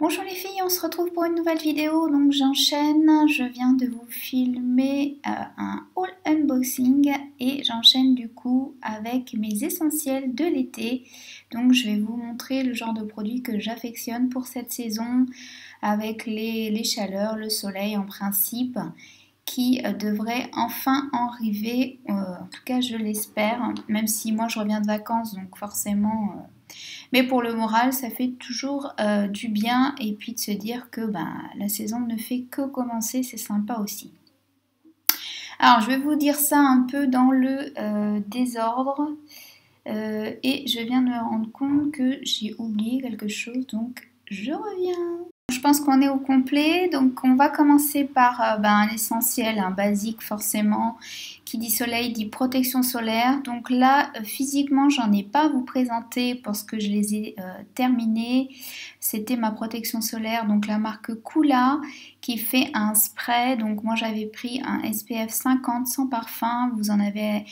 Bonjour les filles, on se retrouve pour une nouvelle vidéo, donc j'enchaîne, je viens de vous filmer un haul unboxing et j'enchaîne du coup avec mes essentiels de l'été. Donc je vais vous montrer le genre de produits que j'affectionne pour cette saison avec les chaleurs, le soleil en principe qui devrait enfin arriver, en tout cas je l'espère, même si moi je reviens de vacances donc forcément... Mais pour le moral, ça fait toujours du bien et puis de se dire que la saison ne fait que commencer, c'est sympa aussi. Alors, je vais vous dire ça un peu dans le désordre et je viens de me rendre compte que j'ai oublié quelque chose, donc je reviens. Je pense qu'on est au complet, donc on va commencer par un essentiel, un basique forcément. Qui dit soleil dit protection solaire. Donc là, physiquement, j'en ai pas à vous présenter parce que je les ai terminés. C'était ma protection solaire, donc la marque Coola qui fait un spray. Donc moi, j'avais pris un SPF 50 sans parfum. Vous en avez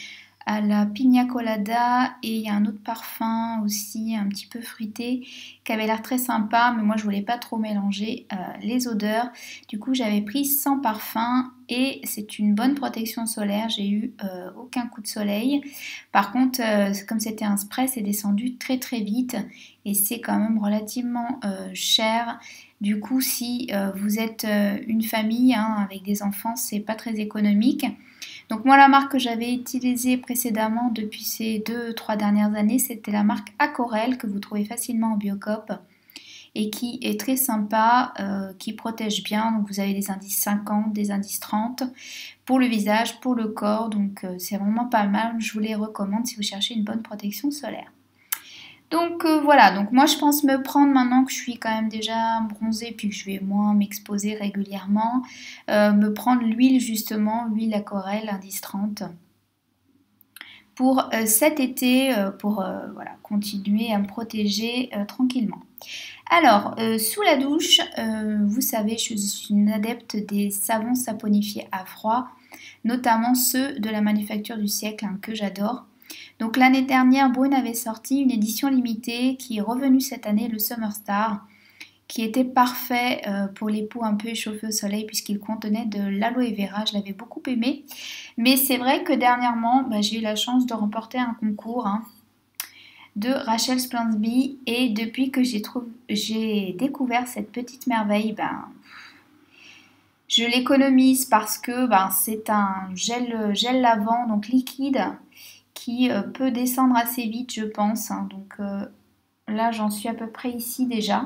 à la Pina Colada et il y a un autre parfum aussi un petit peu fruité qui avait l'air très sympa, mais moi je voulais pas trop mélanger les odeurs. Du coup j'avais pris sans parfum et c'est une bonne protection solaire, j'ai eu aucun coup de soleil. Par contre comme c'était un spray, c'est descendu très très vite et c'est quand même relativement cher. Du coup si vous êtes une famille avec des enfants, c'est pas très économique. Donc moi la marque que j'avais utilisée précédemment depuis ces 2-3 dernières années, c'était la marque Aquarelle que vous trouvez facilement en Biocoop et qui est très sympa, qui protège bien. Donc vous avez des indices 50, des indices 30 pour le visage, pour le corps, donc c'est vraiment pas mal. Je vous les recommande si vous cherchez une bonne protection solaire. Donc voilà, donc moi je pense me prendre maintenant que je suis quand même déjà bronzée puis que je vais moins m'exposer régulièrement, me prendre l'huile justement, l'huile Aquarelle indice 30 pour cet été, pour voilà, continuer à me protéger tranquillement. Alors, sous la douche, vous savez, je suis une adepte des savons saponifiés à froid, notamment ceux de la manufacture du siècle que j'adore. Donc l'année dernière, Brune avait sorti une édition limitée qui est revenue cette année, le Summer Star, qui était parfait pour les peaux un peu échauffées au soleil puisqu'il contenait de l'aloe vera. Je l'avais beaucoup aimé. Mais c'est vrai que dernièrement, j'ai eu la chance de remporter un concours de Rachel Splansby et depuis que j'ai découvert cette petite merveille, je l'économise parce que c'est un gel lavant, donc liquide, qui peut descendre assez vite, je pense. Donc là, j'en suis à peu près ici déjà.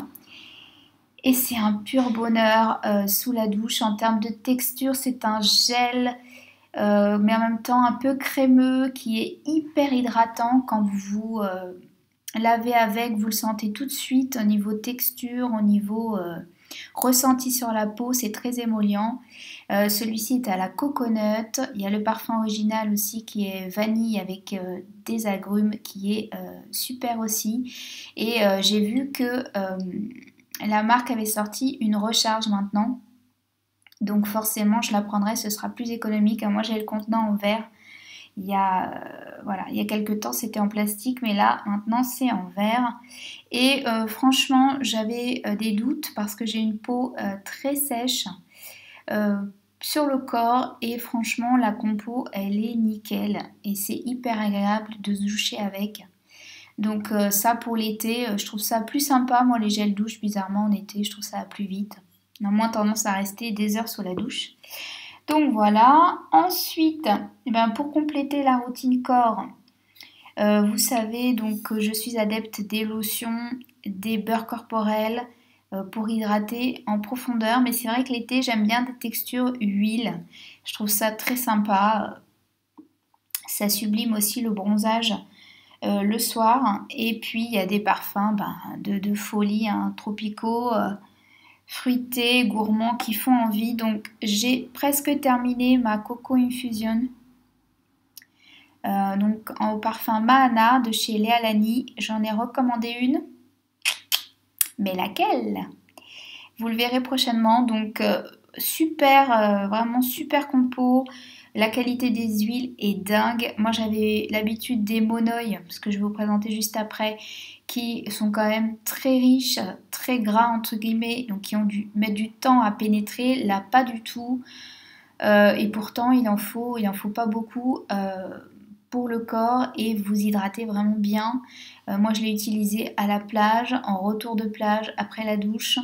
Et c'est un pur bonheur sous la douche. En termes de texture, c'est un gel, mais en même temps un peu crémeux, qui est hyper hydratant. Quand vous lavez avec, vous le sentez tout de suite au niveau texture, au niveau ressenti sur la peau, c'est très émollient. Celui-ci est à la coconut. Il y a le parfum original aussi qui est vanille avec des agrumes qui est super aussi. Et j'ai vu que la marque avait sorti une recharge maintenant. Donc forcément je la prendrai, ce sera plus économique. Moi j'ai le contenant en verre. Il y a quelques temps c'était en plastique, mais là maintenant c'est en verre. Et franchement j'avais des doutes parce que j'ai une peau très sèche sur le corps et franchement la compo elle est nickel et c'est hyper agréable de se doucher avec. Donc ça pour l'été, je trouve ça plus sympa. Moi les gels douche bizarrement en été je trouve ça plus vite. On a moins tendance à rester des heures sous la douche. Donc voilà. Ensuite, pour compléter la routine corps, vous savez donc que je suis adepte des lotions, des beurres corporels pour hydrater en profondeur. Mais c'est vrai que l'été j'aime bien des textures huile. Je trouve ça très sympa. Ça sublime aussi le bronzage le soir. Et puis il y a des parfums de folie, tropicaux, fruités, gourmands qui font envie. Donc j'ai presque terminé ma Coco Infusion. Donc au parfum Mahana de chez Léa Lani. J'en ai recommandé une. Mais laquelle? Vous le verrez prochainement. Donc super, vraiment super compo. La qualité des huiles est dingue. Moi, j'avais l'habitude des monoïs, ce que je vais vous présenter juste après, qui sont quand même très riches, très gras entre guillemets, donc qui ont dû mettre du temps à pénétrer. Là, pas du tout. Et pourtant, il en faut pas beaucoup pour le corps et vous hydratez vraiment bien. Moi, je l'ai utilisé à la plage, en retour de plage, après la douche.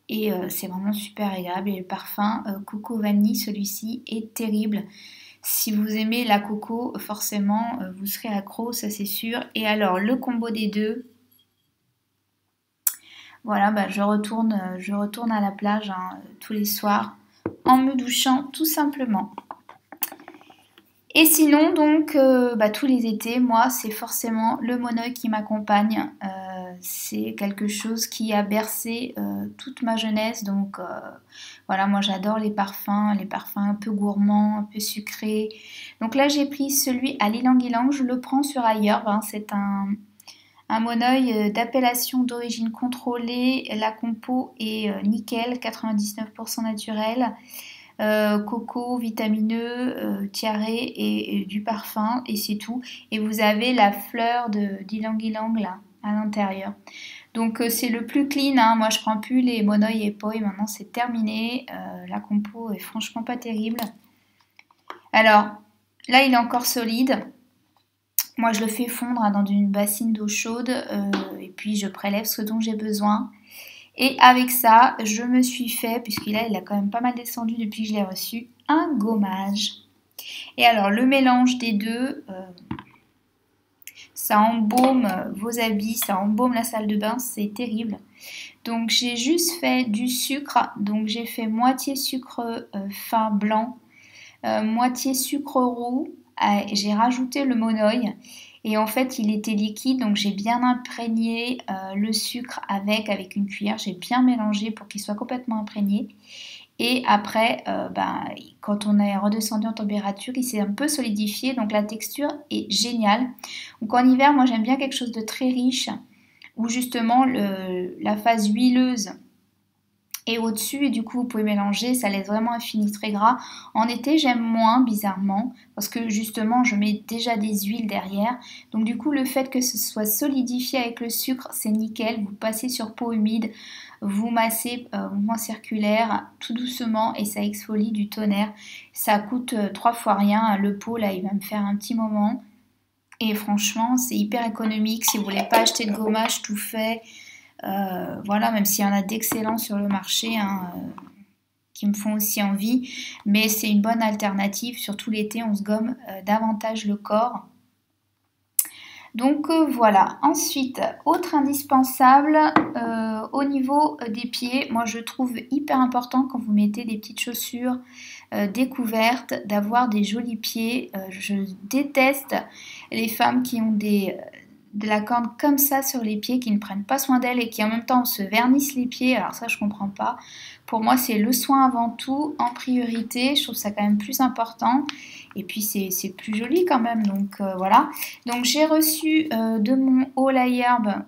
Et c'est vraiment super agréable. Et le parfum coco vanille, celui-ci, est terrible. Si vous aimez la coco, forcément, vous serez accro, ça c'est sûr. Et alors, le combo des deux, voilà, bah, je retourne à la plage hein, tous les soirs en me douchant tout simplement. Et sinon, donc, bah, tous les étés, moi, c'est forcément le monoeil qui m'accompagne. C'est quelque chose qui a bercé toute ma jeunesse. Donc, voilà, moi, j'adore les parfums un peu gourmands, un peu sucrés. Donc là, j'ai pris celui à l'ylang-ylang. Je le prends sur ailleurs. Hein, c'est un monoeil d'appellation d'origine contrôlée. La compo est nickel, 99% naturel. Coco, vitamineux, tiaré et du parfum et c'est tout. Et vous avez la fleur d'ylang-ylang là à l'intérieur. Donc c'est le plus clean, hein. Moi je prends plus les monoï et poi, maintenant c'est terminé. La compo est franchement pas terrible. Alors là il est encore solide. Moi je le fais fondre hein, dans une bassine d'eau chaude et puis je prélève ce dont j'ai besoin. Et avec ça, je me suis fait, puisqu'il a quand même pas mal descendu depuis que je l'ai reçu, un gommage. Et alors, le mélange des deux, ça embaume vos habits, ça embaume la salle de bain, c'est terrible. Donc, j'ai juste fait du sucre. Donc, j'ai fait moitié sucre fin blanc, moitié sucre roux. J'ai rajouté le monoï. Et en fait, il était liquide, donc j'ai bien imprégné le sucre avec une cuillère. J'ai bien mélangé pour qu'il soit complètement imprégné. Et après, quand on est redescendu en température, il s'est un peu solidifié, donc la texture est géniale. Donc en hiver, moi j'aime bien quelque chose de très riche, où justement la phase huileuse et au-dessus et du coup vous pouvez mélanger, ça laisse vraiment un fini très gras. En été j'aime moins bizarrement parce que justement je mets déjà des huiles derrière, donc du coup le fait que ce soit solidifié avec le sucre c'est nickel. Vous passez sur peau humide, vous massez mouvement circulaire tout doucement et ça exfolie du tonnerre. Ça coûte 3 fois rien, le pot là il va me faire un petit moment et franchement c'est hyper économique. Si vous voulez pas acheter de gommage tout fait, voilà, même s'il y en a d'excellents sur le marché hein, qui me font aussi envie, mais c'est une bonne alternative, surtout l'été on se gomme davantage le corps. Donc voilà, ensuite, autre indispensable, au niveau des pieds, moi je trouve hyper important quand vous mettez des petites chaussures découvertes, d'avoir des jolis pieds. Je déteste les femmes qui ont de la corne comme ça sur les pieds, qui ne prennent pas soin d'elles et qui en même temps se vernissent les pieds. Alors ça je comprends pas. Pour moi c'est le soin avant tout, en priorité. Je trouve ça quand même plus important. Et puis c'est plus joli quand même. Donc voilà. Donc j'ai reçu de mon haul à herbe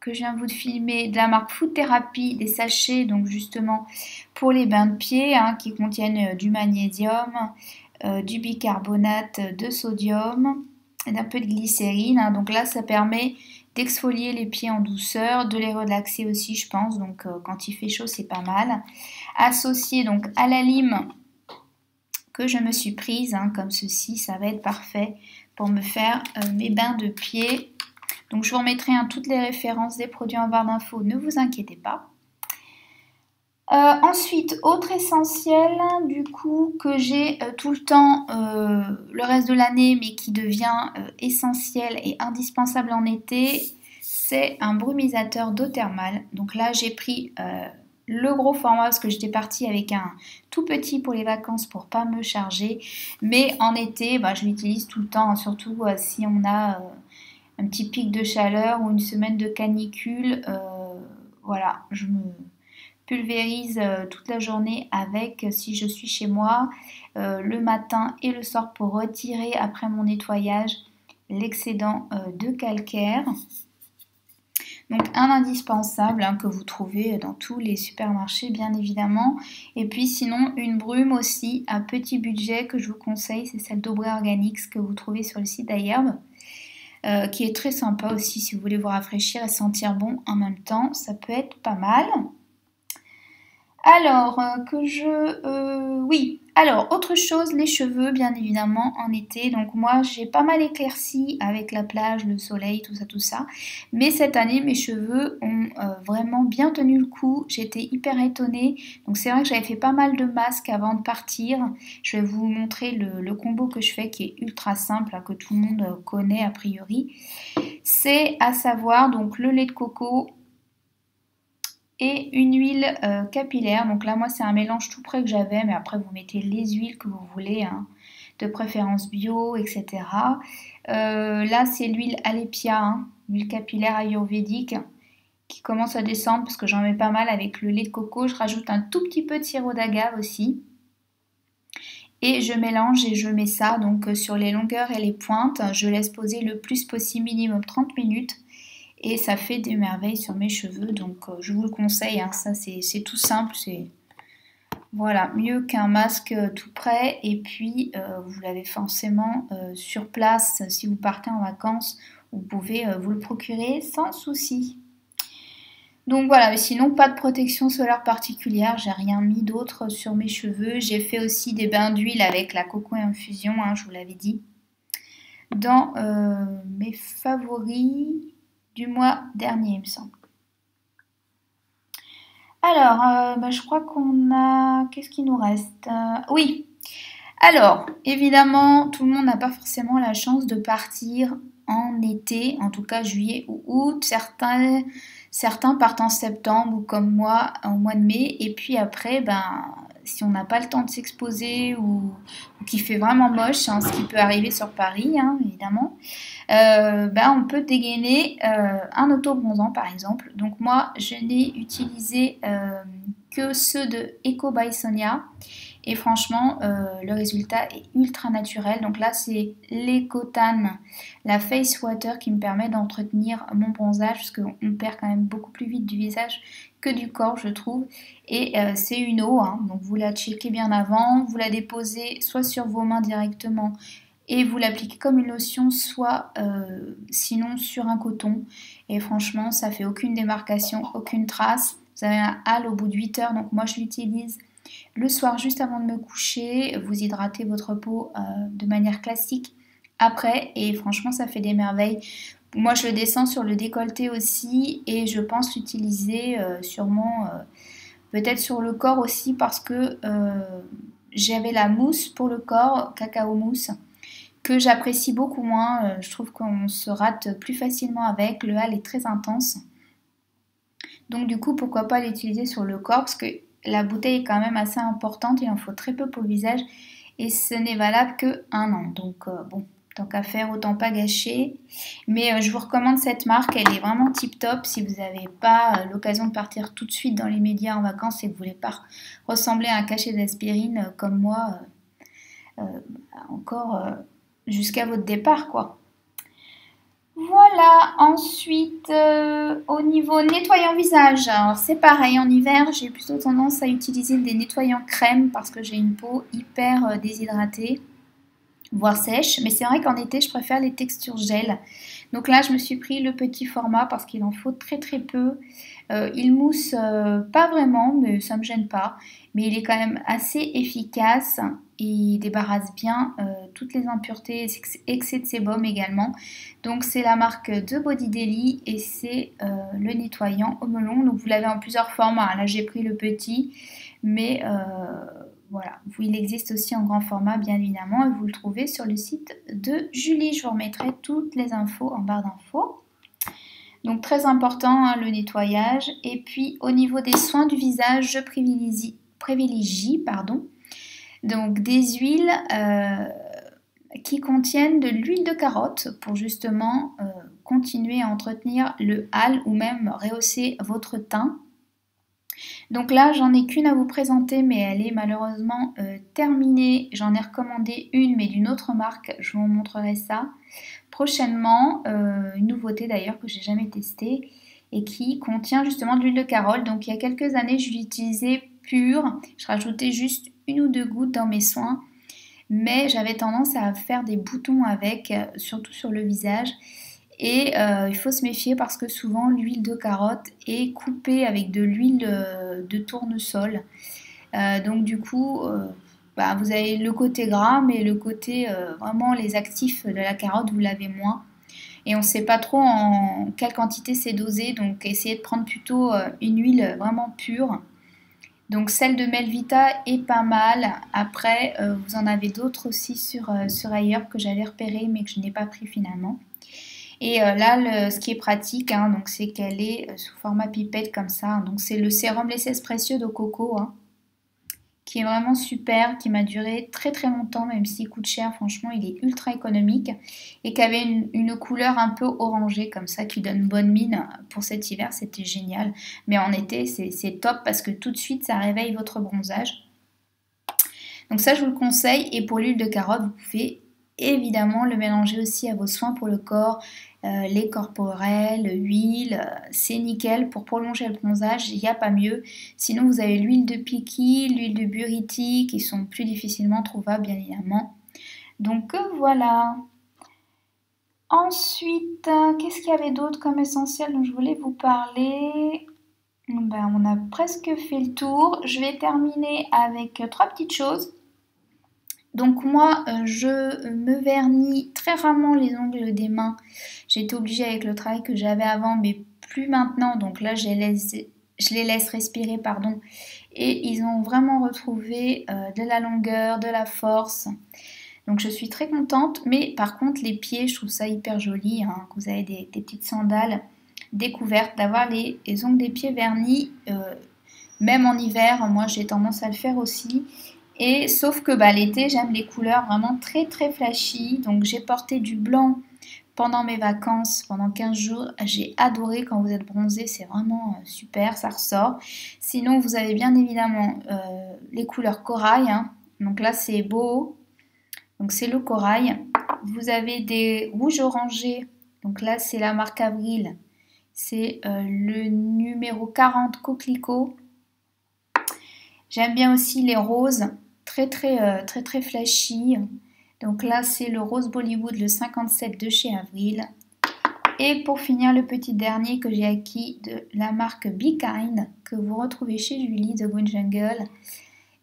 que je viens de vous filmer de la marque Food Therapy des sachets. Donc justement pour les bains de pieds hein, qui contiennent du magnésium, du bicarbonate de sodium, d'un peu de glycérine, hein. Donc là ça permet d'exfolier les pieds en douceur, de les relaxer aussi je pense, donc quand il fait chaud c'est pas mal. Associé donc à la lime que je me suis prise, hein, comme ceci, ça va être parfait pour me faire mes bains de pieds. Donc je vous remettrai hein, toutes les références des produits en barre d'infos, ne vous inquiétez pas. Ensuite, autre essentiel du coup que j'ai tout le temps le reste de l'année mais qui devient essentiel et indispensable en été, c'est un brumisateur d'eau thermale. Donc là j'ai pris le gros format parce que j'étais partie avec un tout petit pour les vacances pour pas me charger, mais en été je l'utilise tout le temps, hein, surtout si on a un petit pic de chaleur ou une semaine de canicule. Voilà, je me pulvérise toute la journée avec si je suis chez moi le matin et le soir pour retirer après mon nettoyage l'excédent de calcaire. Donc un indispensable hein, que vous trouvez dans tous les supermarchés bien évidemment. Et puis sinon une brume aussi à petit budget que je vous conseille, c'est celle d'Aubrey Organics que vous trouvez sur le site d'Aherbe. Qui est très sympa aussi si vous voulez vous rafraîchir et sentir bon en même temps, ça peut être pas mal. Alors, oui. Alors, autre chose, les cheveux, bien évidemment, en été. Donc moi, j'ai pas mal éclairci avec la plage, le soleil, tout ça. Mais cette année, mes cheveux ont vraiment bien tenu le coup. J'étais hyper étonnée. Donc c'est vrai que j'avais fait pas mal de masques avant de partir. Je vais vous montrer le combo que je fais qui est ultra simple, hein, que tout le monde connaît a priori. C'est à savoir donc le lait de coco et une huile capillaire. Donc là, moi, c'est un mélange tout prêt que j'avais, mais après, vous mettez les huiles que vous voulez, hein, de préférence bio, etc. Là, c'est l'huile Alepia, hein, l'huile capillaire ayurvédique, qui commence à descendre parce que j'en mets pas mal avec le lait de coco. Je rajoute un tout petit peu de sirop d'agave aussi. Et je mélange et je mets ça donc sur les longueurs et les pointes. Je laisse poser le plus possible, minimum 30 minutes. Et ça fait des merveilles sur mes cheveux, donc je vous le conseille, hein, ça c'est tout simple, c'est voilà, mieux qu'un masque tout prêt, et puis vous l'avez forcément sur place si vous partez en vacances, vous pouvez vous le procurer sans souci. Donc voilà, mais sinon pas de protection solaire particulière, j'ai rien mis d'autre sur mes cheveux, j'ai fait aussi des bains d'huile avec la coco infusion, hein, je vous l'avais dit, dans mes favoris du mois dernier, il me semble. Alors, je crois qu'on a... Qu'est-ce qui nous reste? Oui. Alors, évidemment, tout le monde n'a pas forcément la chance de partir en été, en tout cas juillet ou août. Certains partent en septembre ou comme moi en mois de mai. Et puis après, si on n'a pas le temps de s'exposer ou qu'il fait vraiment moche, hein, ce qui peut arriver sur Paris, hein, évidemment, on peut dégainer un autobronzant par exemple. Donc moi, je n'ai utilisé que ceux de Eco by Sonia. Et franchement, le résultat est ultra naturel. Donc là, c'est l'Ecotane, la Face Water qui me permet d'entretenir mon bronzage parce qu'on perd quand même beaucoup plus vite du visage que du corps, je trouve. Et c'est une eau, hein, donc vous la checkez bien avant, vous la déposez soit sur vos mains directement et vous l'appliquez comme une lotion, soit sinon sur un coton. Et franchement, ça fait aucune démarcation, aucune trace. Vous avez un halo au bout de 8 heures, donc moi je l'utilise le soir juste avant de me coucher. Vous hydratez votre peau de manière classique après et franchement ça fait des merveilles. Moi je le descends sur le décolleté aussi et je pense l'utiliser sûrement peut-être sur le corps aussi parce que j'avais la mousse pour le corps, cacao mousse, que j'apprécie beaucoup moins. Je trouve qu'on se rate plus facilement avec, le hal est très intense. Donc du coup pourquoi pas l'utiliser sur le corps parce que la bouteille est quand même assez importante, il en faut très peu pour le visage et ce n'est valable que 1 an. Donc bon, tant qu'à faire, autant pas gâcher. Mais je vous recommande cette marque, elle est vraiment tip top si vous n'avez pas l'occasion de partir tout de suite dans les médias en vacances et que vous voulez pas ressembler à un cachet d'aspirine comme moi encore jusqu'à votre départ quoi. Voilà, ensuite au niveau nettoyant visage, alors c'est pareil, en hiver j'ai plutôt tendance à utiliser des nettoyants crème parce que j'ai une peau hyper déshydratée, voire sèche, mais c'est vrai qu'en été je préfère les textures gel. Donc là je me suis pris le petit format parce qu'il en faut très très peu. Il mousse pas vraiment, mais ça me gêne pas. Mais il est quand même assez efficace et il débarrasse bien toutes les impuretés, excès de sébum également. Donc c'est la marque de Body Daily et c'est le nettoyant au melon. Donc vous l'avez en plusieurs formats. Là j'ai pris le petit, mais voilà, il existe aussi en grand format bien évidemment et vous le trouvez sur le site de Julie. Je vous remettrai toutes les infos en barre d'infos. Donc très important hein, le nettoyage. Et puis au niveau des soins du visage, je privilégie donc des huiles qui contiennent de l'huile de carotte pour justement continuer à entretenir le hâle ou même rehausser votre teint. Donc là, j'en ai qu'une à vous présenter, mais elle est malheureusement terminée. J'en ai recommandé une, mais d'une autre marque. Je vous montrerai ça prochainement. Une nouveauté d'ailleurs que j'ai jamais testée. et qui contient justement de l'huile de carotte. Donc il y a quelques années, je l'utilisais pure. Je rajoutais juste 1 ou 2 gouttes dans mes soins. Mais j'avais tendance à faire des boutons avec, surtout sur le visage. Et il faut se méfier parce que souvent l'huile de carotte est coupée avec de l'huile de tournesol. Donc du coup, vous avez le côté gras, mais le côté vraiment les actifs de la carotte, vous l'avez moins. Et on ne sait pas trop en quelle quantité c'est dosé, donc essayez de prendre plutôt une huile vraiment pure. Donc celle de Melvita est pas mal. Après, vous en avez d'autres aussi sur ailleurs que j'avais repéré mais que je n'ai pas pris finalement. Et là, ce qui est pratique, hein, donc c'est qu'elle est sous format pipette comme ça. Donc c'est le sérum L'Essence Précieux de coco, hein, qui est vraiment super, qui m'a duré très très longtemps, même s'il coûte cher. Franchement, il est ultra économique et qui avait une couleur un peu orangée comme ça, qui donne bonne mine pour cet hiver. C'était génial. Mais en été, c'est top parce que tout de suite, ça réveille votre bronzage. Donc ça, je vous le conseille. Et pour l'huile de carotte, vous pouvez évidemment le mélanger aussi à vos soins pour le corps, les corporels, huile, c'est nickel pour prolonger le bronzage, il n'y a pas mieux. Sinon vous avez l'huile de Piki, l'huile de Buriti qui sont plus difficilement trouvables bien évidemment. Donc voilà. Ensuite, qu'est-ce qu'il y avait d'autre comme essentiel dont je voulais vous parler? On a presque fait le tour. Je vais terminer avec 3 petites choses. Donc moi, je me vernis très rarement les ongles des mains. J'ai été obligée avec le travail que j'avais avant, mais plus maintenant. Donc là, je les laisse respirer, pardon. Et ils ont vraiment retrouvé de la longueur, de la force. Donc je suis très contente. Mais par contre, les pieds, je trouve ça hyper joli. Hein, que vous avez des petites sandales découvertes, d'avoir les ongles des pieds vernis. Même en hiver, moi j'ai tendance à le faire aussi. Et sauf que l'été, j'aime les couleurs vraiment très très flashy. Donc j'ai porté du blanc pendant mes vacances, pendant 15 jours. J'ai adoré quand vous êtes bronzé, c'est vraiment super, ça ressort. Sinon, vous avez bien évidemment les couleurs corail. Hein. Donc là, c'est beau. Donc c'est le corail. Vous avez des rouges orangés. Donc là, c'est la marque Avril. C'est le numéro 40 coquelicot. J'aime bien aussi les roses. Très flashy. Donc là, c'est le Rose Bollywood, le 57 de chez Avril. Et pour finir, le petit dernier que j'ai acquis de la marque Be Kind, que vous retrouvez chez Julie de Green Jungle.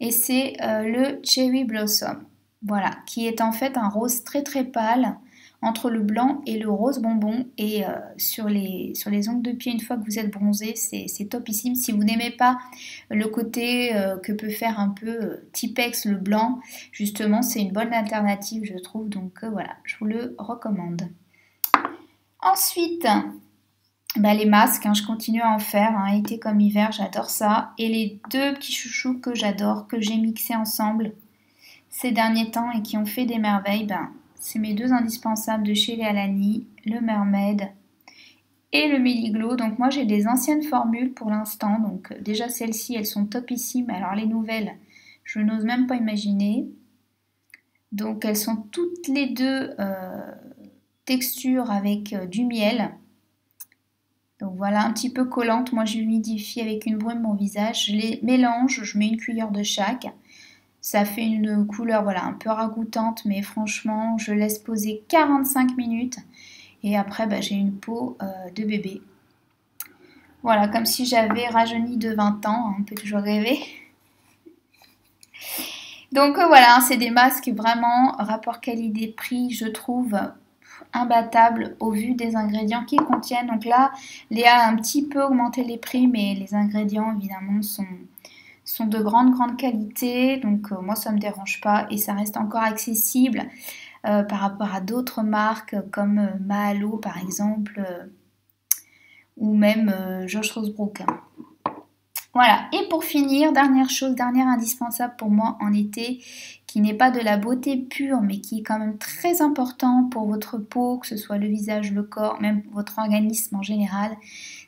Et c'est le Cherry Blossom. Voilà, qui est en fait un rose très pâle entre le blanc et le rose bonbon. Et sur les ongles de pied, une fois que vous êtes bronzé, c'est topissime. Si vous n'aimez pas le côté que peut faire un peu Tipex le blanc, justement, c'est une bonne alternative, je trouve. Donc voilà, je vous le recommande. Ensuite, les masques, hein, je continue à en faire, hein, été comme hiver, j'adore ça. Et les 2 petits chouchous que j'adore, que j'ai mixés ensemble ces derniers temps et qui ont fait des merveilles, c'est mes 2 indispensables de chez les Alani, le Mermaid et le Meliglo. Donc moi j'ai des anciennes formules pour l'instant, donc déjà celles-ci elles sont topissimes, alors les nouvelles je n'ose même pas imaginer. Donc elles sont toutes les 2 textures avec du miel. Donc voilà, un petit peu collante, moi j'humidifie avec une brume mon visage, je les mélange, je mets une cuillère de chaque. Ça fait une couleur voilà, un peu ragoûtante, mais franchement, je laisse poser 45 minutes. Et après, j'ai une peau de bébé. Voilà, comme si j'avais rajeuni de 20 ans. Hein, on peut toujours rêver. Donc voilà, c'est des masques vraiment, rapport qualité-prix, je trouve imbattable au vu des ingrédients qu'ils contiennent. Donc là, Léa a un petit peu augmenté les prix, mais les ingrédients, évidemment, sont de grande qualité, donc moi ça me dérange pas et ça reste encore accessible par rapport à d'autres marques comme Mahalo par exemple ou même Josh Rosebrook. Voilà, et pour finir, dernière indispensable pour moi en été, qui n'est pas de la beauté pure mais qui est quand même très important pour votre peau, que ce soit le visage, le corps, même votre organisme en général,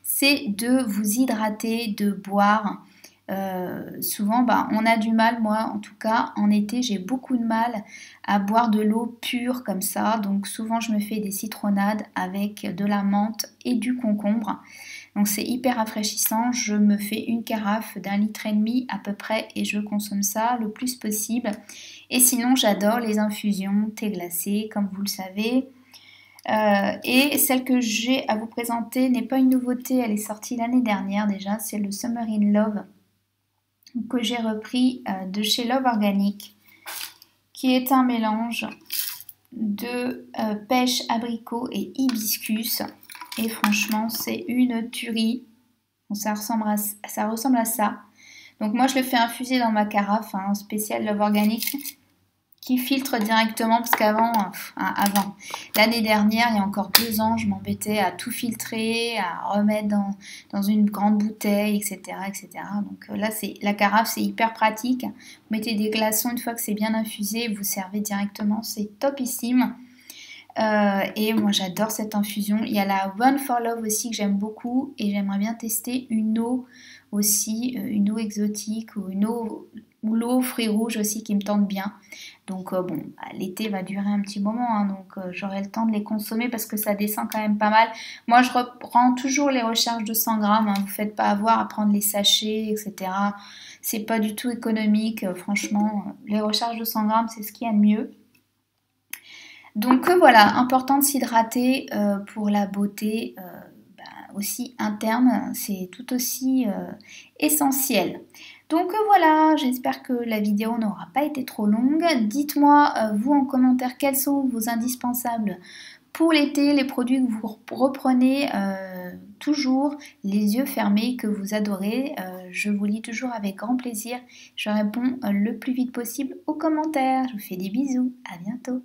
c'est de vous hydrater, de boire. Souvent on a du mal, moi en tout cas en été j'ai beaucoup de mal à boire de l'eau pure comme ça, donc souvent je me fais des citronnades avec de la menthe et du concombre. Donc c'est hyper rafraîchissant, je me fais une carafe d'1,5 litre à peu près et je consomme ça le plus possible. Et sinon j'adore les infusions, thé glacé comme vous le savez. Et celle que j'ai à vous présenter n'est pas une nouveauté, elle est sortie l'année dernière déjà, c'est le Summer in Love que j'ai repris de chez Love Organic, qui est un mélange de pêche, abricot et hibiscus. Et franchement, c'est une tuerie. Bon, ça ressemble à ça. Donc moi, je le fais infuser dans ma carafe, hein, spéciale Love Organic, qui filtre directement, parce qu'avant, l'année dernière, il y a encore 2 ans, je m'embêtais à tout filtrer, à remettre dans une grande bouteille, etc. etc. Donc là, la carafe, c'est hyper pratique. Vous mettez des glaçons une fois que c'est bien infusé, vous servez directement, c'est topissime. Et moi j'adore cette infusion. Il y a la One for Love aussi que j'aime beaucoup et j'aimerais bien tester une eau aussi, une eau exotique ou l'eau fruits rouges aussi qui me tente bien. Donc bon, l'été va durer un petit moment, hein, donc j'aurai le temps de les consommer parce que ça descend quand même pas mal. Moi je reprends toujours les recharges de 100 grammes, hein, vous ne faites pas avoir à prendre les sachets, etc. C'est pas du tout économique, franchement, les recharges de 100 grammes c'est ce qu'il y a de mieux. Donc voilà, important de s'hydrater pour la beauté aussi interne, c'est tout aussi essentiel. Donc voilà, j'espère que la vidéo n'aura pas été trop longue. Dites-moi vous en commentaire quels sont vos indispensables pour l'été, les produits que vous reprenez toujours les yeux fermés, que vous adorez. Je vous lis toujours avec grand plaisir. Je réponds le plus vite possible aux commentaires. Je vous fais des bisous, à bientôt.